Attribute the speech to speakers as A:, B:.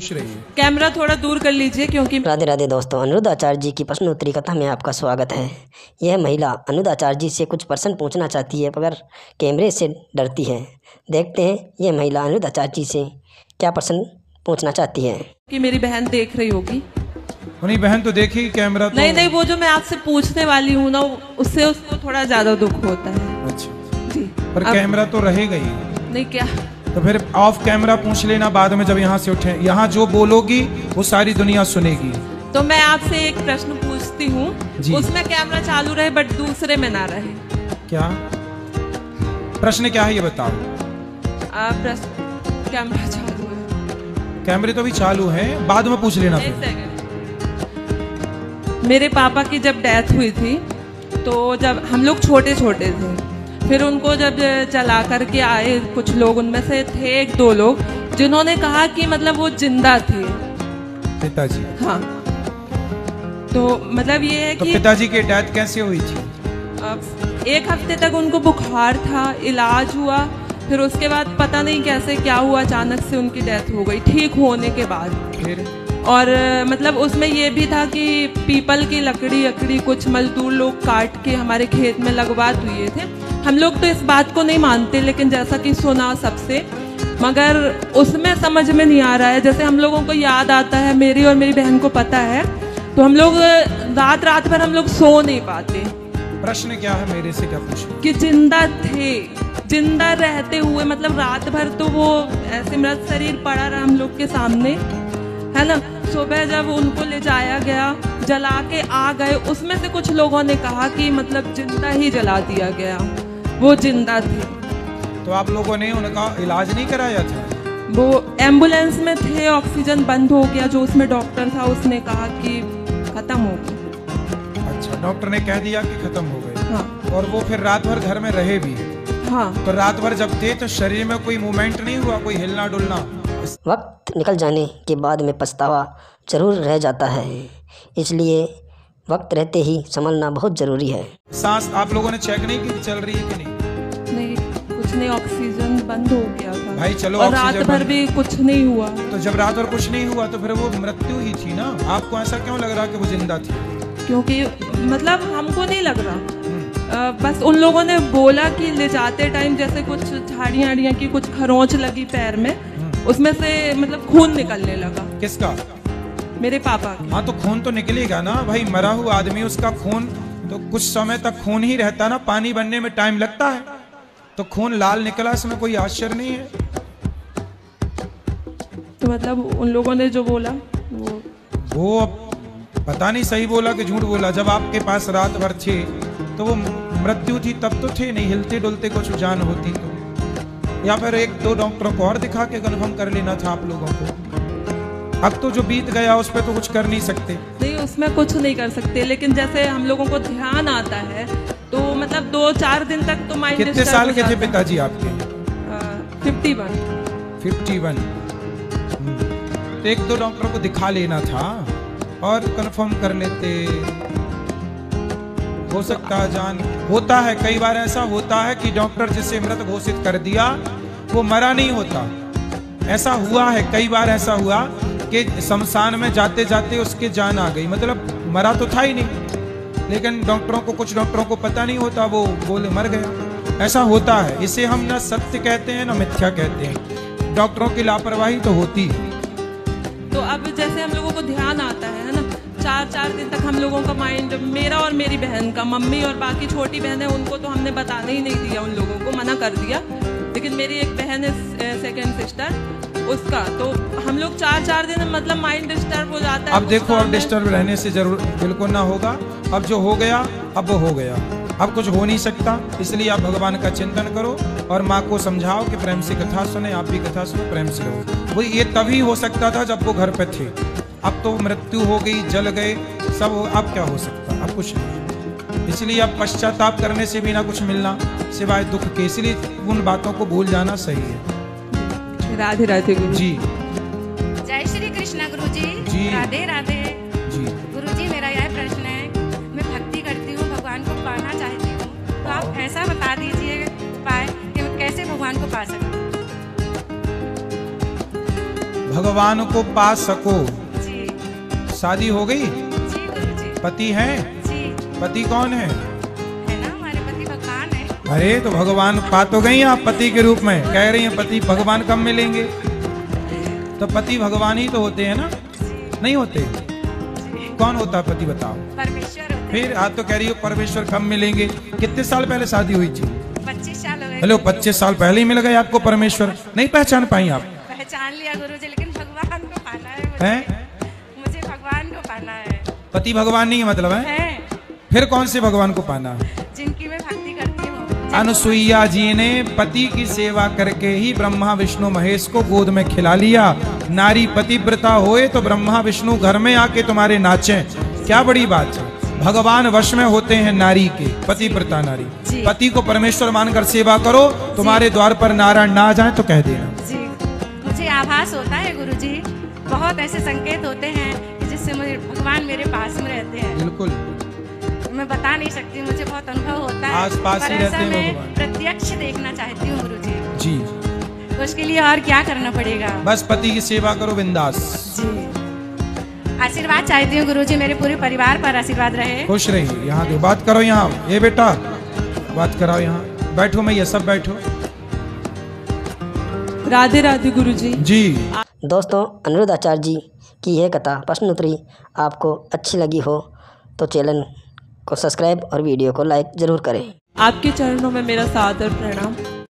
A: Camera थोड़ा दूर कर लीजिए क्योंकि
B: राधे राधे दोस्तों, अनिरुद्ध आचार्य जी की प्रश्नोत्तरी कथा में आपका स्वागत है। यह महिला अनिरुद्ध आचार्य जी से कुछ प्रश्न पूछना चाहती है मगर कैमरे से डरती है। देखते हैं यह महिला अनिरुद्ध आचार्य जी से क्या प्रश्न पूछना चाहती है।
A: कि मेरी बहन देख रही होगी।
C: नहीं बहन तो देखी कैमरा तो
A: नहीं, वो जो मैं आपसे पूछने वाली हूँ ना, उससे उसको थोड़ा ज्यादा दुख होता है।
C: अच्छा
A: जी,
C: पर कैमरा तो रहेगा ही।
A: नहीं क्या,
C: तो फिर ऑफ कैमरा पूछ लेना बाद में, जब यहाँ से उठे। यहाँ जो बोलोगी वो सारी दुनिया सुनेगी।
A: तो मैं आपसे एक प्रश्न पूछती हूँ, उसमें कैमरा चालू रहे बट दूसरे में ना रहे।
C: क्या प्रश्न क्या है ये बताओ।
A: प्रश्न कैमरा चालू है।
C: कैमरे तो भी चालू है, बाद में पूछ लेना फिर।
A: मेरे पापा की जब डेथ हुई थी तो जब हम लोग छोटे छोटे थे, फिर उनको जब चला करके आए कुछ लोग, उनमें से थे एक दो लोग जिन्होंने कहा कि मतलब वो जिंदा थे
C: पिताजी।
A: हाँ, तो मतलब ये है
C: तो
A: कि
C: पिताजी की डेथ कैसे हुई थी?
A: एक हफ्ते तक उनको बुखार था, इलाज हुआ, फिर उसके बाद पता नहीं कैसे क्या हुआ, अचानक से उनकी डेथ हो गई ठीक होने के बाद।
C: फिर
A: और मतलब उसमें ये भी था कि पीपल की लकड़ी कुछ मजदूर लोग काट के हमारे खेत में लगवा दिए थे। हम लोग तो इस बात को नहीं मानते, लेकिन जैसा कि सुना सबसे, मगर उसमें समझ में नहीं आ रहा है। जैसे हम लोगों को याद आता है, मेरी और मेरी बहन को पता है, तो हम लोग रात भर हम लोग सो नहीं पाते।
C: प्रश्न क्या है मेरे से, क्या पूछो?
A: कि जिंदा थे, जिंदा रहते हुए, मतलब रात भर तो वो ऐसे मृत शरीर पड़ा रहा हम लोग के सामने, है ना। सुबह जब उनको ले जाया गया, जला के आ गए, उसमें से कुछ लोगों ने कहा कि मतलब जिंदा ही जला दिया गया, वो जिंदा थे।
C: तो आप लोगों ने उनका इलाज नहीं कराया था?
A: वो एम्बुलेंस में थे, ऑक्सीजन बंद हो गया, जो उसमें डॉक्टर था उसने कहा कि खत्म हो गए।
C: अच्छा, डॉक्टर ने कह दिया कि खत्म हो गए।
A: हाँ।
C: और वो फिर रात भर घर में रहे भी?
A: हाँ।
C: तो रात भर जब थे तो शरीर में कोई मूवमेंट नहीं हुआ, कोई हिलना डुलना?
B: वक्त निकल जाने के बाद में पछतावा जरूर रह जाता है, इसलिए वक्त रहते ही संभलना बहुत जरूरी है।
C: सांस आप लोगों ने चेक नहीं की चल रही है कि नहीं?
A: नहीं, कुछ नहीं, ऑक्सीजन बंद हो गया था
C: भाई चलो,
A: और रात भर भी कुछ नहीं हुआ।
C: तो जब रात भर कुछ नहीं हुआ तो फिर वो मृत्यु ही थी ना। आपको ऐसा क्यों लग रहा कि वो जिंदा थी?
A: क्योंकि मतलब हमको नहीं लग रहा, बस उन लोगों ने बोला कि ले जाते टाइम जैसे कुछ झाड़ियाँ की कुछ खरोंच लगी पैर में, उसमें से मतलब खून निकलने लगा।
C: किसका?
A: मेरे पापा की।
C: हाँ, तो खून तो निकलेगा ना भाई, मरा हुआ आदमी, उसका खून तो कुछ समय तक खून ही रहता ना, पानी बनने में टाइम लगता है, तो खून लाल निकला, इसमें कोई आश्चर्य नहीं है।
A: तो मतलब उन लोगों ने जो बोला
C: वो पता नहीं सही बोला कि झूठ बोला। जब आपके पास रात भर थे तो वो मृत्यु थी तब तो थे नहीं, हिलते डुलते कुछ जान होती तो, या फिर एक दो डॉक्टरों को और दिखा के कन्फर्म कर लेना था आप लोगों को। अब तो जो बीत गया उस पर तो कुछ कर नहीं सकते।
A: नहीं, उसमें कुछ नहीं कर सकते, लेकिन जैसे हम लोगों को ध्यान आता है तो मतलब 2-4 दिन तक तो माइंड।
C: कितने साल के थे पिताजी आपके?
A: 51।
C: तो एक दो डॉक्टरों को दिखा लेना था और कंफर्म कर लेते। हो सकता है जान होता है, कई बार ऐसा होता है कि डॉक्टर जिसे मृत घोषित कर दिया वो मरा नहीं होता। ऐसा हुआ है, कई बार ऐसा हुआ कि शमशान में जाते जाते उसके जान आ गई, मतलब मरा तो था ही नहीं, लेकिन कुछ डॉक्टरों को पता नहीं होता, वो बोले मर गया। ऐसा होता है, इसे हम ना सत्य कहते हैं ना मिथ्या कहते हैं। डॉक्टरों की लापरवाही तो होती है।
A: तो अब जैसे हम लोगों को ध्यान आता है ना, 4-4 दिन तक हम लोगों का माइंड, मेरा और मेरी बहन का, मम्मी और बाकी छोटी बहन है उनको तो हमने बताने ही नहीं दिया, उन लोगों को मना कर दिया, लेकिन मेरी एक बहन है सेकंड सिस्टर, उसका तो हम लोग 4-4 दिन मतलब माइंड डिस्टर्ब हो जाता है।
C: अब देखो, अब डिस्टर्ब रहने से जरूर बिल्कुल ना होगा। अब जो हो गया अब वो हो गया, अब कुछ हो नहीं सकता, इसलिए आप भगवान का चिंतन करो और माँ को समझाओ कि प्रेम से कथा सुने, आप भी कथा सुनो, प्रेम से रहो। वो ये तभी हो सकता था जब वो घर पे थे, अब तो मृत्यु हो गई, जल गए सब, अब क्या हो सकता, अब कुछ नहीं। इसलिए अब पश्चाताप करने से भी ना कुछ मिलना सिवाय दुख के, इसलिए उन बातों को भूल जाना सही है।
A: राधे राधे गुरु
C: जी।
D: जय श्री कृष्णा गुरु जी। राधे राधे
C: जी।
D: गुरु जी, मेरा यह प्रश्न है, मैं भक्ति करती हूँ, भगवान को पाना चाहती हूँ, तो आप ऐसा बता दीजिए उपाय कि मैं कैसे भगवान को पा सकती हूँ।
C: भगवान को पा सको।
D: जी
C: शादी हो गई?
D: जी गुरुजी।
C: पति है?
D: जी
C: पति कौन है?
D: है ना, हमारे पति भगवान है।
C: अरे तो भगवान पा तो गई आप पति के रूप में, कह रही हैं पति भगवान कब मिलेंगे? तो पति भगवान ही तो होते हैं ना, नहीं होते? कौन होता है पति बताओ?
D: परमेश्वर होते
C: फिर आज तो कह रही हो परमेश्वर कब मिलेंगे। कितने साल पहले शादी हुई थी?
D: 25 साल हो गए।
C: हेलो 25 साल पहले ही मिल गए आपको परमेश्वर, नहीं पहचान पाई आप?
D: पहचान लिया गुरुजी, लेकिन भगवान को पाना है मुझे।
C: हैं?
D: मुझे भगवान को पाना है।
C: पति भगवान नहीं है मतलब है? फिर कौन से भगवान को पाना?
D: जिनकी मैं भक्ति करती हूँ।
C: अनुसुईया जी ने पति की सेवा करके ही ब्रह्मा विष्णु महेश को गोद में खिला लिया। नारी पतिव्रता होए तो ब्रह्मा विष्णु घर में आके तुम्हारे नाचे, क्या बड़ी बात है। भगवान वश में होते हैं नारी के, पतिव्रता नारी। पति को परमेश्वर मानकर सेवा करो, तुम्हारे द्वार पर नारायण ना आ जाए तो कह देना।
D: जी मुझे आभास होता है गुरुजी, बहुत ऐसे संकेत होते हैं कि जिससे मुझे भगवान मेरे पास में रहते हैं।
C: बिल्कुल
D: मैं बता नहीं सकती, मुझे बहुत अनुभव होता है।
C: आस पास ही रहते हैं
D: मैं
C: भगवान।
D: प्रत्यक्ष देखना चाहती हूँ गुरुजी।
C: जी
D: तो उसके लिए और क्या करना पड़ेगा?
C: बस पति की सेवा करो बिंदास।
D: जी आशीर्वाद चाहती हूँ गुरुजी, मेरे पूरे परिवार पर आशीर्वाद रहे।
C: खुश रहिए। यहाँ दो बात करो, यहाँ ये बेटा बात कराओ, यहाँ बैठो, मैं ये सब बैठो।
A: राधे राधे गुरुजी।
C: जी
B: दोस्तों, अनिरुद्ध आचार्य जी की यह कथा प्रश्नोत्तरी आपको अच्छी लगी हो तो चैनल को सब्सक्राइब और वीडियो को लाइक ज़रूर करें।
A: आपके चरणों में मेरा सादर प्रणाम।